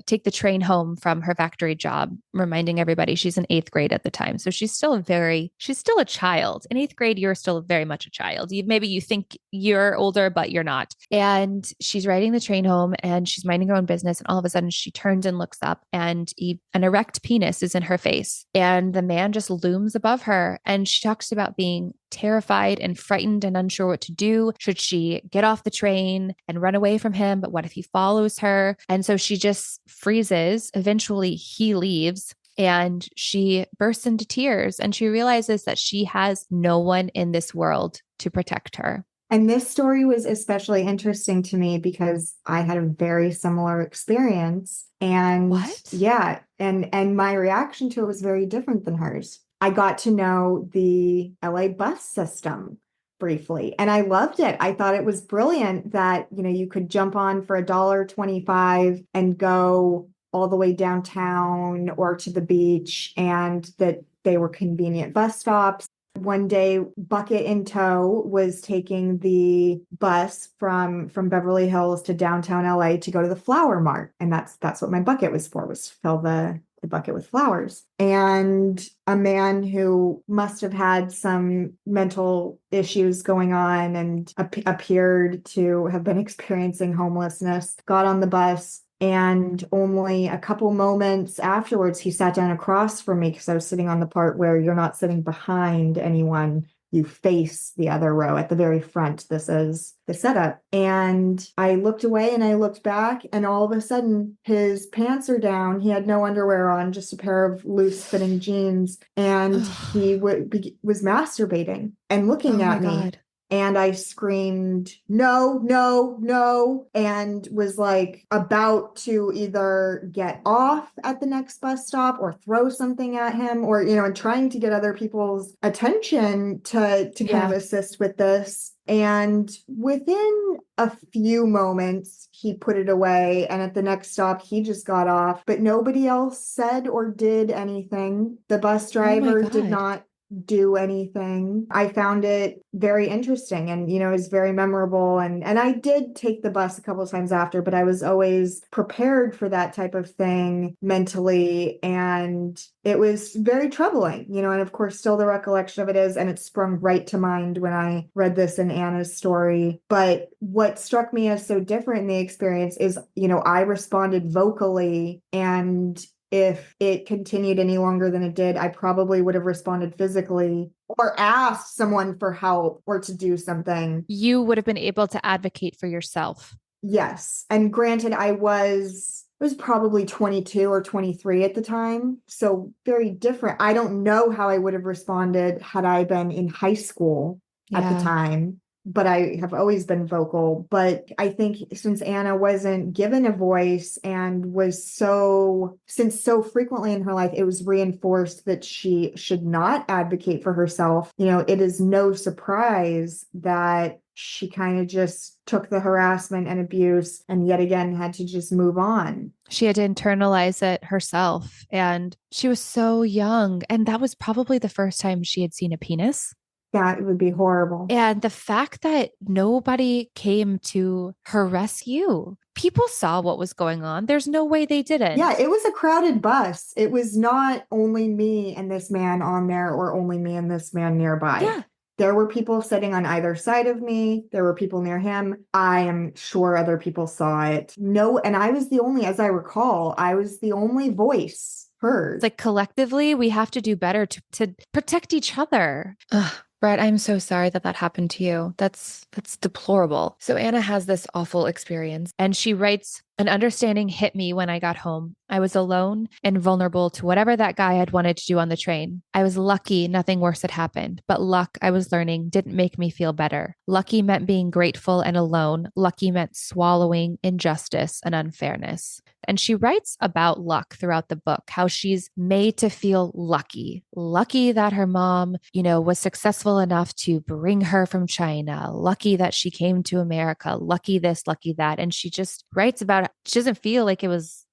take the train home from her factory job, reminding everybody she's in 8th grade at the time. So she's still a child. In 8th grade, you're still very much a child. Maybe you think you're older, but you're not. And she's riding the train home and she's minding her own business. And all of a sudden she turns and looks up and an erect penis is in her face. And the man just looms above her. And she talks about being terrified and frightened and unsure what to do. Should she get off the train and run away from him? But what if he follows her? And so she just freezes. Eventually he leaves and she bursts into tears and she realizes that she has no one in this world to protect her. And this story was especially interesting to me because I had a very similar experience. And what? Yeah, and my reaction to it was very different than hers. I got to know the LA bus system briefly, and I loved it. I thought it was brilliant that, you could jump on for $1.25 and go all the way downtown or to the beach, and that they were convenient bus stops. One day, Bucket in Tow was taking the bus from Beverly Hills to downtown LA to go to the Flower Mart. And that's what my bucket was for, was to fill the bucket with flowers. And a man who must have had some mental issues going on and appeared to have been experiencing homelessness got on the bus. And only a couple moments afterwards, he sat down across from me because I was sitting on the part where you're not sitting behind anyone. You face the other row at the very front. This is the setup. And I looked away and I looked back, and all of a sudden his pants are down. He had no underwear on, just a pair of loose fitting jeans. And he was masturbating and looking at me. God. And I screamed, no, no, no, and was like about to either get off at the next bus stop or throw something at him, or, and trying to get other people's attention to kind of assist with this. And within a few moments, he put it away. And at the next stop, he just got off. But nobody else said or did anything. The bus driver did not do anything. I found it very interesting and, it was very memorable. And I did take the bus a couple of times after, but I was always prepared for that type of thing mentally. And it was very troubling, and of course, still the recollection of it is, and it sprung right to mind when I read this in Anna's story. But what struck me as so different in the experience is, I responded vocally, and if it continued any longer than it did, I probably would have responded physically or asked someone for help or to do something. You would have been able to advocate for yourself. Yes. And granted, I was probably 22 or 23 at the time. So very different. I don't know how I would have responded had I been in high school at the time. But I have always been vocal. But I think since Anna wasn't given a voice and since so frequently in her life, it was reinforced that she should not advocate for herself. It is no surprise that she kind of just took the harassment and abuse and yet again had to just move on. She had to internalize it herself. And she was so young. And that was probably the first time she had seen a penis. That would be horrible. And the fact that nobody came to her rescue, people saw what was going on. There's no way they didn't. Yeah, it was a crowded bus. It was not only me and this man on there or only me and this man nearby. Yeah. There were people sitting on either side of me. There were people near him. I am sure other people saw it. No, and I was the only, as I recall, I was the only voice heard. It's like collectively, we have to do better to protect each other. Ugh. Brett, I'm so sorry that that happened to you. That's deplorable. So Anna has this awful experience and she writes, an understanding hit me when I got home. I was alone and vulnerable to whatever that guy had wanted to do on the train. I was lucky nothing worse had happened, but luck, I was learning, didn't make me feel better. Lucky meant being grateful and alone. Lucky meant swallowing injustice and unfairness. And she writes about luck throughout the book, how she's made to feel lucky, lucky that her mom, was successful enough to bring her from China, lucky that she came to America, lucky this, lucky that. And she just writes about, she doesn't feel like it was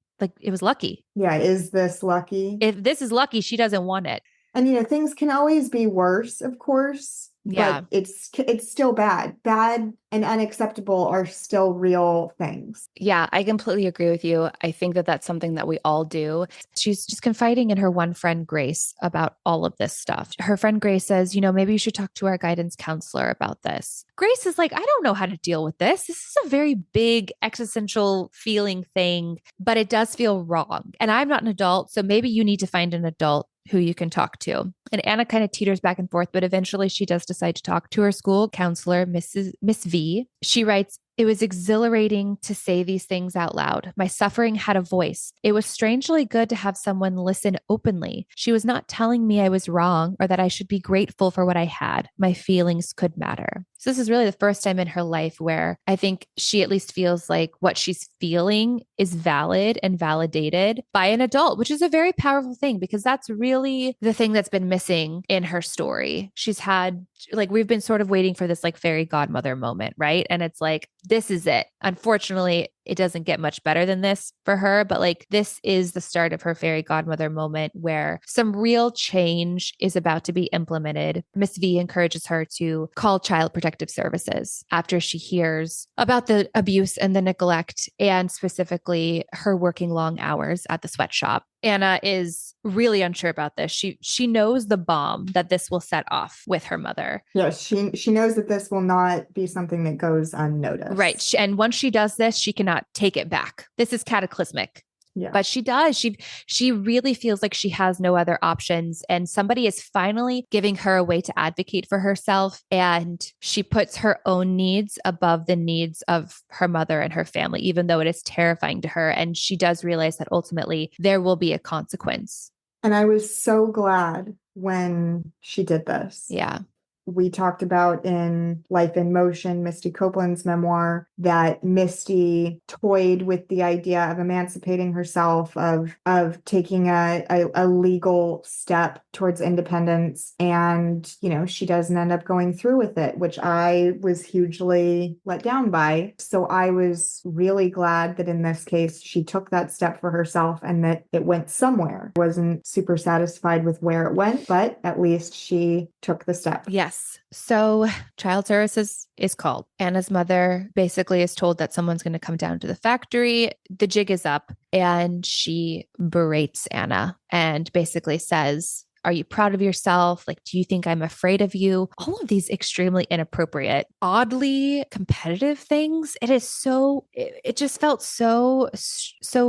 lucky. Yeah, is this lucky? If this is lucky, she doesn't want it. And things can always be worse, of course, Yeah. but it's still bad. Bad and unacceptable are still real things. Yeah, I completely agree with you. I think that that's something that we all do. She's just confiding in her one friend, Grace, about all of this stuff. Her friend, Grace, says, maybe you should talk to our guidance counselor about this. Grace is like, I don't know how to deal with this. This is a very big existential feeling thing, but it does feel wrong. And I'm not an adult, so maybe you need to find an adult who you can talk to. And Anna kind of teeters back and forth, but eventually she does decide to talk to her school counselor, Miss V. She writes, it was exhilarating to say these things out loud. My suffering had a voice. It was strangely good to have someone listen openly. She was not telling me I was wrong or that I should be grateful for what I had. My feelings could matter. So this is really the first time in her life where I think she at least feels like what she's feeling is valid and validated by an adult, which is a very powerful thing because that's really the thing that's been missing in her story. She's had, we've been sort of waiting for this fairy godmother moment, right? And it's like, this is it. Unfortunately, it doesn't get much better than this for her, but this is the start of her fairy godmother moment where some real change is about to be implemented. Miss V encourages her to call Child Protective Services after she hears about the abuse and the neglect, and specifically her working long hours at the sweatshop. Anna is really unsure about this. She knows the bomb that this will set off with her mother. Yes, she knows that this will not be something that goes unnoticed. Right. And once she does this, she cannot take it back. This is cataclysmic. Yeah. But she does. She really feels like she has no other options. And somebody is finally giving her a way to advocate for herself. And she puts her own needs above the needs of her mother and her family, even though it is terrifying to her. And she does realize that ultimately there will be a consequence. And I was so glad when she did this. Yeah. We talked about in Life in Motion, Misty Copeland's memoir, that Misty toyed with the idea of emancipating herself, of taking a legal step towards independence. And, she doesn't end up going through with it, which I was hugely let down by. So I was really glad that in this case, she took that step for herself and that it went somewhere. Wasn't super satisfied with where it went, but at least she took the step. Yes. So child services is called. Anna's mother basically is told that someone's going to come down to the factory. The jig is up and she berates Anna and basically says, are you proud of yourself? Do you think I'm afraid of you? All of these extremely inappropriate, oddly competitive things. It just felt so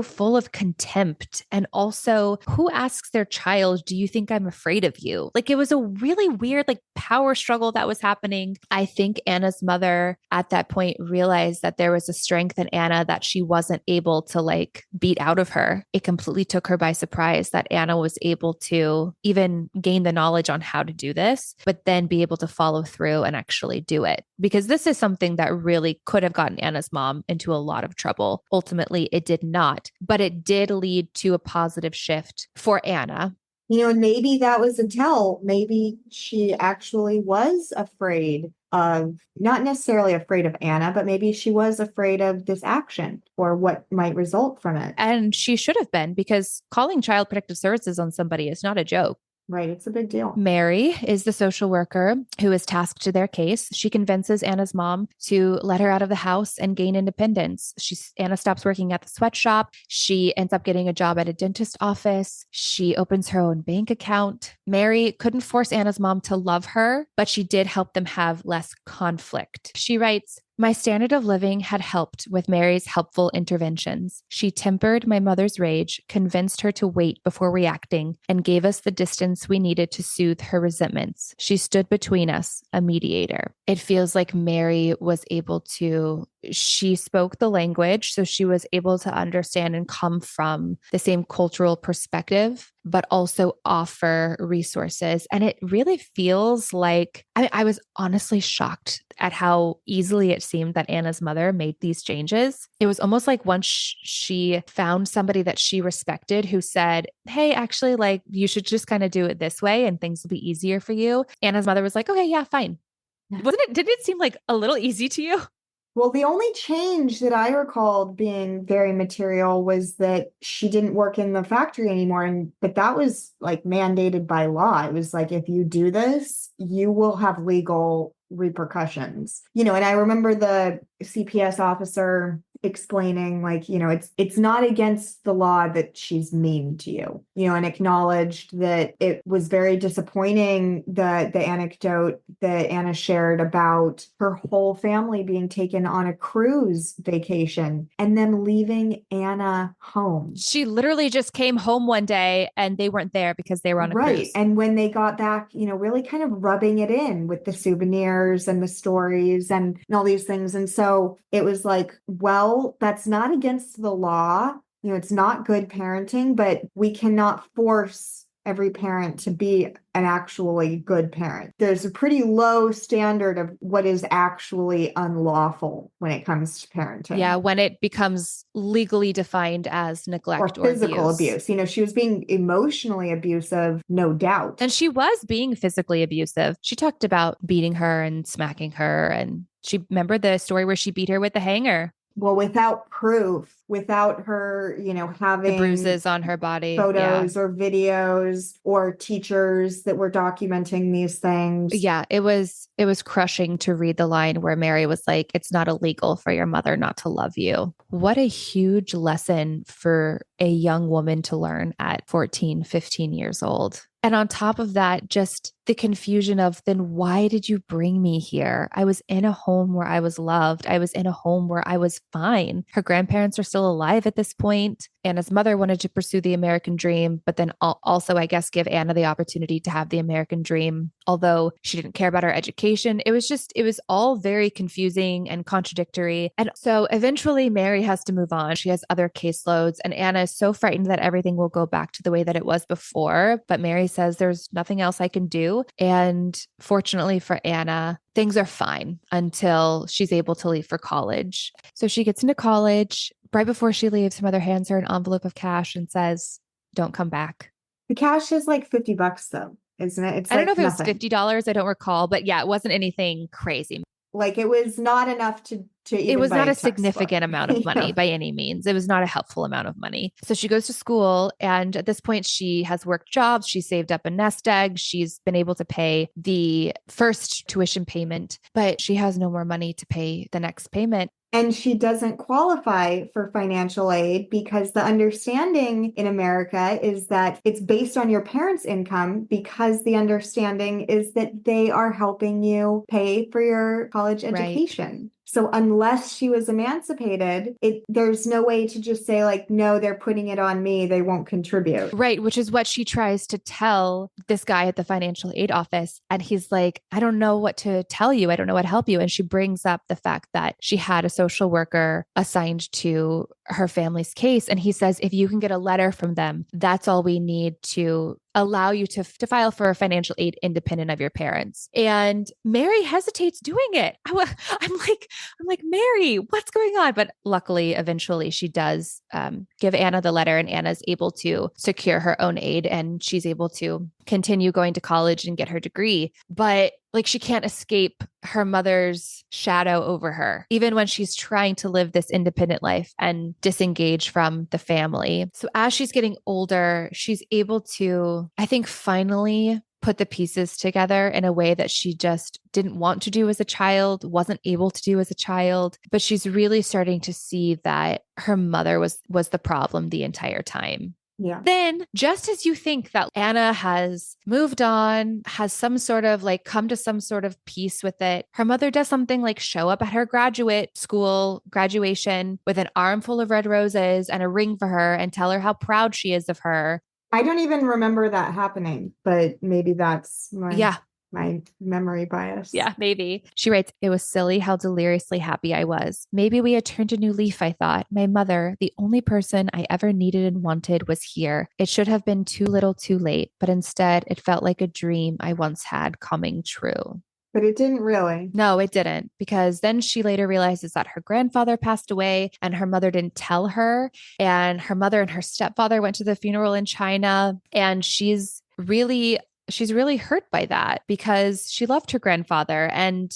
full of contempt. And also, who asks their child, do you think I'm afraid of you? It was a really weird, power struggle that was happening. I think Anna's mother at that point realized that there was a strength in Anna that she wasn't able to beat out of her. It completely took her by surprise that Anna was able to even gain the knowledge on how to do this, but then be able to follow through and actually do it. Because this is something that really could have gotten Anna's mom into a lot of trouble. Ultimately, it did not, but it did lead to a positive shift for Anna. And maybe that was a tell. Maybe she actually was afraid of, not necessarily afraid of Anna, but maybe she was afraid of this action or what might result from it. And she should have been, because calling Child Protective Services on somebody is not a joke. Right. It's a big deal. Mary is the social worker who is tasked to their case. She convinces Anna's mom to let her out of the house and gain independence. Anna stops working at the sweatshop. She ends up getting a job at a dentist office. She opens her own bank account. Mary couldn't force Anna's mom to love her, but she did help them have less conflict. She writes, My standard of living had helped with Mary's helpful interventions. She tempered my mother's rage, convinced her to wait before reacting, and gave us the distance we needed to soothe her resentments. She stood between us, a mediator. It feels like Mary was able to, she spoke the language, so she was able to understand and come from the same cultural perspective, but also offer resources. And it really feels like, I was honestly shocked at how easily it seemed that Anna's mother made these changes. It was almost like once she found somebody that she respected who said, hey, actually, like, you should just kind of do it this way and things will be easier for you. Anna's mother was like, okay, yeah, fine. Didn't it seem like a little easy to you? Well, the only change that I recalled being very material was that she didn't work in the factory anymore. But that was like mandated by law. It was like, if you do this, you will have legal repercussions. And I remember the CPS officer explaining, like, it's not against the law that she's mean to you, and acknowledged that it was very disappointing, the anecdote that Anna shared about her whole family being taken on a cruise vacation and then leaving Anna home. She literally just came home one day and they weren't there because they were on a cruise. And when they got back, really kind of rubbing it in with the souvenirs and the stories and all these things. And so it was like, well, that's not against the law. It's not good parenting, but we cannot force every parent to be an actually good parent. There's a pretty low standard of what is actually unlawful when it comes to parenting. Yeah, when it becomes legally defined as neglect or physical abuse. She was being emotionally abusive, no doubt. And she was being physically abusive. She talked about beating her and smacking her. And she remembered the story where she beat her with the hanger. Well, without proof, without her, having the bruises on her body, photos or videos or teachers that were documenting these things. Yeah, it was crushing to read the line where Mary was like, it's not illegal for your mother not to love you. What a huge lesson for a young woman to learn at 14, 15 years old. And on top of that, just the confusion of, then why did you bring me here? I was in a home where I was loved. I was in a home where I was fine. Her grandparents are still alive at this point. Anna's mother wanted to pursue the American dream, but then also, I guess, give Anna the opportunity to have the American dream. Although she didn't care about her education, it was all very confusing and contradictory. And so eventually Mary has to move on. She has other caseloads and Anna is so frightened that everything will go back to the way that it was before. But Mary says there's nothing else I can do. And fortunately for Anna, things are fine until she's able to leave for college. So she gets into college. Right before she leaves, her mother hands her an envelope of cash and says, don't come back. The cash is like $50 though, isn't it? I don't know if it was $50. I don't recall, but yeah, it wasn't anything crazy. Like it was not enough to even it was buy not a textbook. significant amount of money by any means. It was not a helpful amount of money. So she goes to school. And at this point, she has worked jobs. She saved up a nest egg. She's been able to pay the first tuition payment, but she has no more money to pay the next payment. And she doesn't qualify for financial aid because the understanding in America is that it's based on your parents' income, because the understanding is that they are helping you pay for your college education. Right. So unless she was emancipated, there's no way to just say like, no, they're putting it on me. They won't contribute. Right. Which is what she tries to tell this guy at the financial aid office. And he's like, I don't know what to tell you. I don't know what to help you. And she brings up the fact that she had a social worker assigned to her family's case. And he says, if you can get a letter from them, that's all we need to allow you to file for financial aid independent of your parents. And Mary hesitates doing it. I'm like, Mary, what's going on? But luckily, eventually she does give Anna the letter, and Anna's able to secure her own aid, and she's able to continue going to college and get her degree. But like, she can't escape her mother's shadow over her, even when she's trying to live this independent life and disengage from the family. So as she's getting older, she's able to, I think, finally put the pieces together in a way that she just didn't want to do as a child, wasn't able to do as a child. But she's really starting to see that her mother was the problem the entire time. Yeah. Then, just as you think that Anna has moved on, has some sort of like come to some sort of peace with it, her mother does something like show up at her graduate school graduation with an armful of red roses and a ring for her and tell her how proud she is of her. I don't even remember that happening, but maybe that's Yeah. my memory bias. Yeah, maybe. She writes, "It was silly how deliriously happy I was. Maybe we had turned a new leaf, I thought. My mother, the only person I ever needed and wanted, was here. It should have been too little too late, but instead it felt like a dream I once had coming true." But it didn't really. No, it didn't, because then she later realizes that her grandfather passed away and her mother didn't tell her. And her mother and her stepfather went to the funeral in China. And she's really hurt by that because she loved her grandfather. And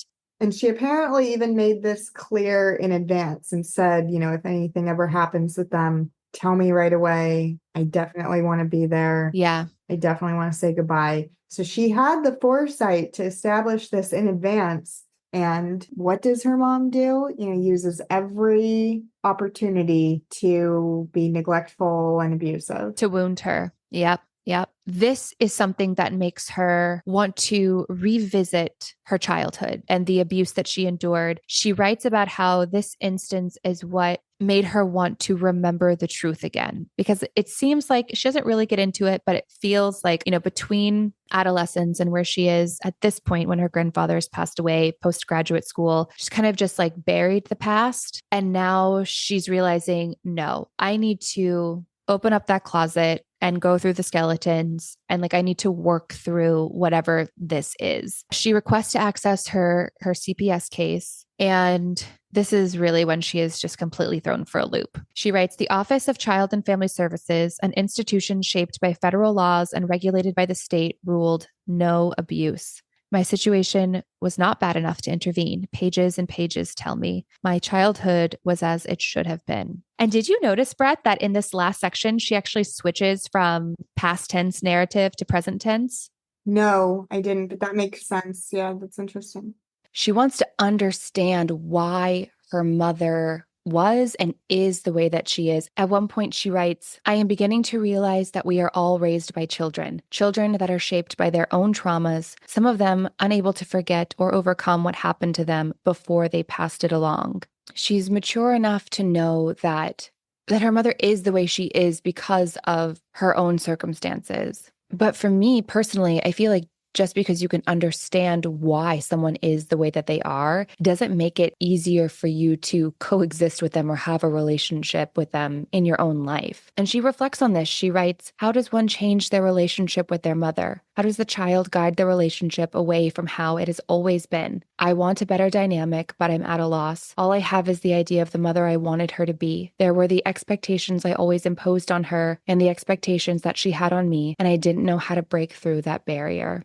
she apparently even made this clear in advance and said, if anything ever happens with them, tell me right away. I definitely want to be there. yeah, I definitely want to say goodbye. So she had the foresight to establish this in advance. And what does her mom do? Uses every opportunity to be neglectful and abusive. to wound her. Yep. Yep. This is something that makes her want to revisit her childhood and the abuse that she endured. She writes about how this instance is what made her want to remember the truth again, because it seems like she doesn't really get into it, but it feels like, between adolescence and where she is at this point when her grandfather has passed away, postgraduate school, she's kind of just like buried the past. And now she's realizing, no, I need to open up that closet and go through the skeletons. And I need to work through whatever this is. She requests to access her CPS case. And this is really when she is just completely thrown for a loop. She writes, "The Office of Child and Family Services, an institution shaped by federal laws and regulated by the state, ruled no abuse. My situation was not bad enough to intervene. Pages and pages tell me my childhood was as it should have been." And did you notice, Brett, that in this last section, she actually switches from past tense narrative to present tense? No, I didn't, but that makes sense. Yeah, that's interesting. She wants to understand why her mother was and is the way that she is. At one point, she writes, "I am beginning to realize that we are all raised by children that are shaped by their own traumas, some of them unable to forget or overcome what happened to them before they passed it along." She's mature enough to know that her mother is the way she is because of her own circumstances. But for me personally, I feel like just because you can understand why someone is the way that they are doesn't make it easier for you to coexist with them or have a relationship with them in your own life. And she reflects on this. She writes, "How does one change their relationship with their mother? How does the child guide the relationship away from how it has always been? I want a better dynamic, but I'm at a loss. All I have is the idea of the mother I wanted her to be. There were the expectations I always imposed on her and the expectations that she had on me, and I didn't know how to break through that barrier."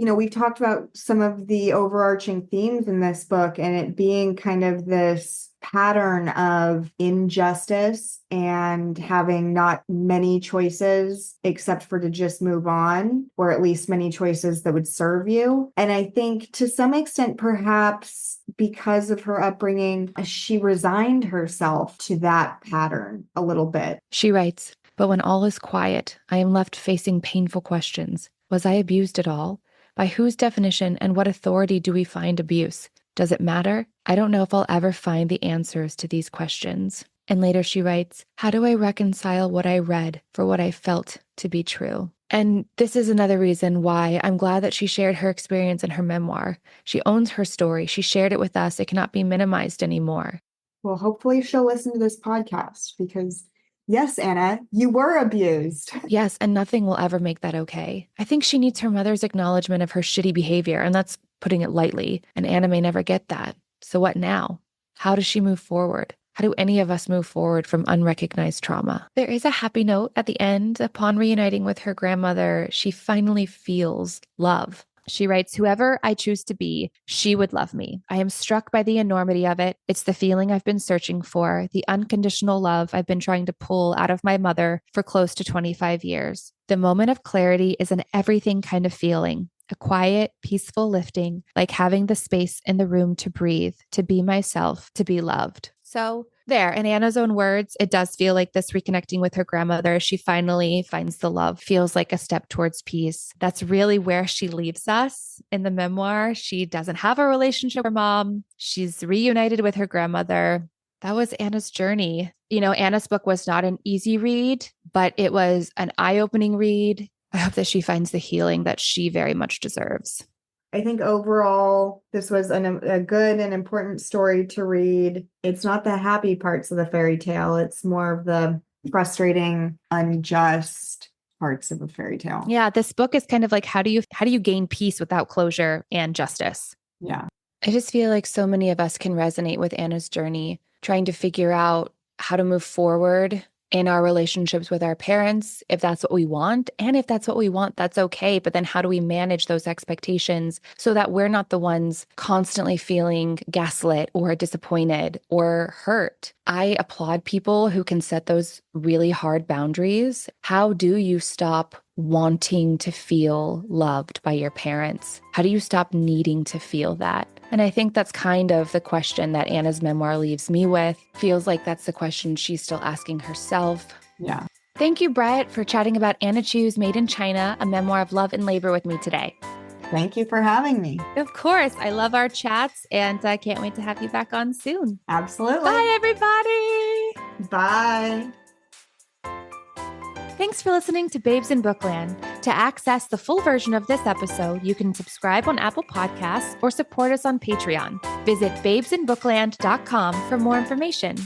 We've talked about some of the overarching themes in this book and it being kind of this pattern of injustice and having not many choices except for to just move on, or at least many choices that would serve you. And I think to some extent, perhaps because of her upbringing, she resigned herself to that pattern a little bit. She writes, "But when all is quiet, I am left facing painful questions. Was I abused at all? By whose definition and what authority do we find abuse? Does it matter? I don't know if I'll ever find the answers to these questions." And later she writes, "How do I reconcile what I read for what I felt to be true?" And this is another reason why I'm glad that she shared her experience in her memoir. She owns her story. She shared it with us. It cannot be minimized anymore. Well, hopefully she'll listen to this podcast because yes, Anna, you were abused. Yes, and nothing will ever make that okay. I think she needs her mother's acknowledgement of her shitty behavior, and that's putting it lightly, and Anna may never get that. So what now? How does she move forward? How do any of us move forward from unrecognized trauma? There is a happy note at the end. Upon reuniting with her grandmother, she finally feels love. She writes, "Whoever I choose to be, she would love me. I am struck by the enormity of it. It's the feeling I've been searching for, the unconditional love I've been trying to pull out of my mother for close to 25 years. The moment of clarity is an everything kind of feeling, a quiet, peaceful lifting, like having the space in the room to breathe, to be myself, to be loved." So There, in Anna's own words, it does feel like this reconnecting with her grandmother. She finally finds the love, feels like a step towards peace. That's really where she leaves us in the memoir. She doesn't have a relationship with her mom. She's reunited with her grandmother. That was Anna's journey. Anna's book was not an easy read, but it was an eye-opening read. I hope that she finds the healing that she very much deserves. I think overall, this was a good and important story to read. It's not the happy parts of the fairy tale. It's more of the frustrating, unjust parts of a fairy tale. Yeah, this book is kind of like, how do you gain peace without closure and justice? Yeah. I just feel like so many of us can resonate with Anna's journey, trying to figure out how to move forward in our relationships with our parents, if that's what we want. And if that's what we want, that's okay. But then how do we manage those expectations so that we're not the ones constantly feeling gaslit or disappointed or hurt? I applaud people who can set those really hard boundaries. How do you stop wanting to feel loved by your parents? How do you stop needing to feel that? And I think that's kind of the question that Anna's memoir leaves me with. Feels like that's the question she's still asking herself. Yeah. Thank you, Brett, for chatting about Anna Chu's Made in China, a memoir of love and labor with me today. Thank you for having me. Of course. I love our chats, and I can't wait to have you back on soon. Absolutely. Bye, everybody. Bye. Thanks for listening to Babes in Bookland. To access the full version of this episode, you can subscribe on Apple Podcasts or support us on Patreon. Visit babesinbookland.com for more information.